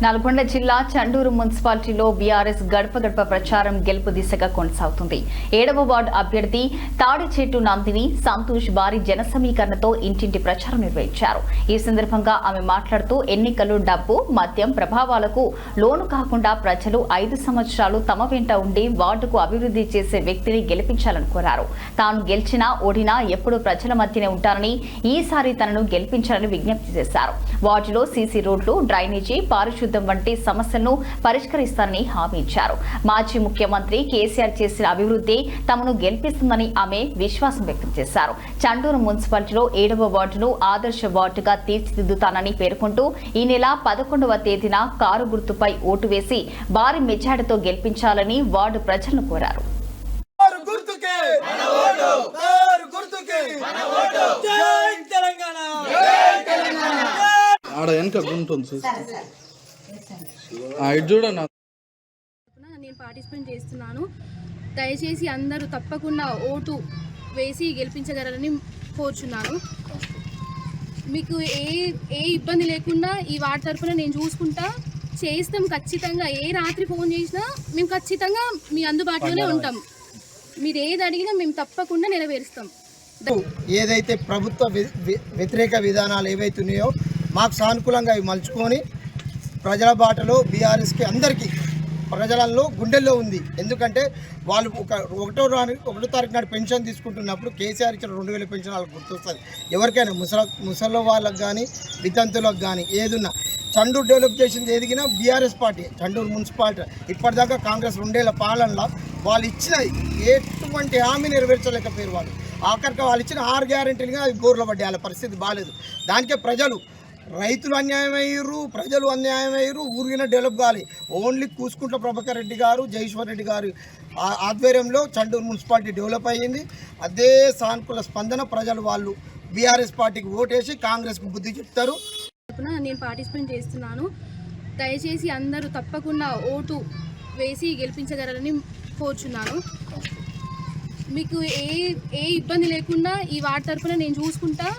నల్గొండ జిల్లా చండూరు మున్సిపాలిటీలో బీఆర్ఎస్ గడప గడప ప్రచారం గెలుపు దిశగా కొనసాగుతుంది. 7వ వార్డు అభ్యర్థి తాడిచెట్టు నందిని సంతోష్ భారీ జన సమీకరణతో ఇంటింటి ప్రచారం నిర్వహించారు. ఈ సందర్భంగా ఆమె మాట్లాడుతూ ఎన్నికలు డబ్బు, మద్యం ప్రభావాలకు లోను కాకుండా ప్రజలు 5 సంవత్సరాలు తమ వెంట ఉండి వార్డుకు అభివృద్ధి చేసే వ్యక్తిని గెలిపించాలని కోరారు. తాను గెలిచినా ఓడినా ఎప్పుడూ ప్రజల మధ్యనే ఉంటానని, ఈసారి తనను గెలిపించాలని విజ్ఞప్తి చేశారు. వార్డులో సీసీ రోడ్లు, డ్రైనేజీ, పారిశుద్ధ్యం వంటి సమస్యలను పరిష్కరిస్తారని హామీ ఇచ్చారు. మాజీ ముఖ్యమంత్రి కేసీఆర్ చేసిన అభివృద్ధి తమను గెలిపిస్తుందని ఆమె విశ్వాసం వ్యక్తం చేశారు. చండూరు మున్సిపాలిటీలో 7వ వార్డును ఆదర్శ వార్డుగా తీర్చిదిద్దుతానని పేర్కొంటూ ఈ నెల 11వ తేదీన కారు గుర్తుపై ఓటు వేసి భారీ మెజార్టీతో గెలిపించాలని వార్డు ప్రజలను కోరారు. నేను పార్టిసిపేట్ చేస్తున్నాను. దయచేసి అందరూ తప్పకుండా ఓటు వేసి గెలిపించగలరని కోరుచున్నాను. మీకు ఏ ఇబ్బంది లేకుండా ఈ వార్డు తరఫున నేను చూసుకుంటా చేస్తాం. ఖచ్చితంగా ఏ రాత్రి ఫోన్ చేసినా మేము ఖచ్చితంగా మీ అందుబాటులోనే ఉంటాం. మీరు ఏది అడిగినా మేము తప్పకుండా నెరవేరుస్తాం. ఏదైతే ప్రభుత్వ వ్యతిరేక విధానాలు ఏవైతున్నాయో మాకు సానుకూలంగా అవి మలుచుకొని ప్రజల బాటలో బీఆర్ఎస్కి అందరికీ ప్రజలలో గుండెల్లో ఉంది. ఎందుకంటే వాళ్ళు ఒకటో తారీఖు నాడు పెన్షన్ తీసుకుంటున్నప్పుడు కేసీఆర్ ఇచ్చిన 2000 పెన్షన్ వాళ్ళకి గుర్తొస్తుంది. ఎవరికైనా ముసలి వాళ్ళకి కానీ వితంతులకు కానీ ఏదున్నా చండూరు డెవలప్ చేసింది ఎదిగినా బీఆర్ఎస్ పార్టీ. చండూరు మున్సిపాలిటీ ఇప్పటిదాకా కాంగ్రెస్ 2 ఏళ్ల పాలనలో వాళ్ళు ఇచ్చిన ఎటువంటి హామీ నెరవేర్చలేకపోయారు. వాళ్ళు ఆఖరికి వాళ్ళు ఇచ్చిన 6 గ్యారెంటీలుగా అవి బోర్ల పడ్డాయి. వాళ్ళ పరిస్థితి బాగాలేదు. దానికే రైతులు అన్యాయం అయ్యారు, ప్రజలు అన్యాయం అయ్యారు. ఊరిగిన డెవలప్ కావాలి. ఓన్లీ కూసుకుంట్ల ప్రభాకర్ రెడ్డి గారు, జయేశ్వర్ రెడ్డి గారు ఆధ్వర్యంలో చండూరు మున్సిపాలిటీ డెవలప్ అయ్యింది. అదే సానుకూల స్పందన ప్రజలు వాళ్ళు బీఆర్ఎస్ పార్టీకి ఓటేసి కాంగ్రెస్కు బుద్ధి చెప్తారు. నేను పార్టిసిపేట్ చేస్తున్నాను. దయచేసి అందరూ తప్పకుండా ఓటు వేసి గెలిపించగలరని కోరుచున్నాను. మీకు ఏ ఇబ్బంది లేకుండా ఈ వార్డు తరఫున నేను చూసుకుంటా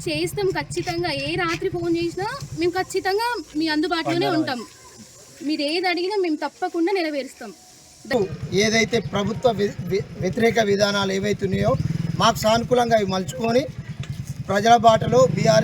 చేస్తాం. ఖచ్చితంగా ఏ రాత్రి ఫోన్ చేసినా మేము ఖచ్చితంగా మీ అందుబాటులోనే ఉంటాం. మీరు ఏది అడిగినా మేము తప్పకుండా నెరవేరుస్తాం. ఏదైతే ప్రభుత్వ వ్యతిరేక విధానాలు ఏవైతున్నాయో మాకు సానుకూలంగా అవి మలుచుకొని ప్రజల బాటలో బీఆర్ఎస్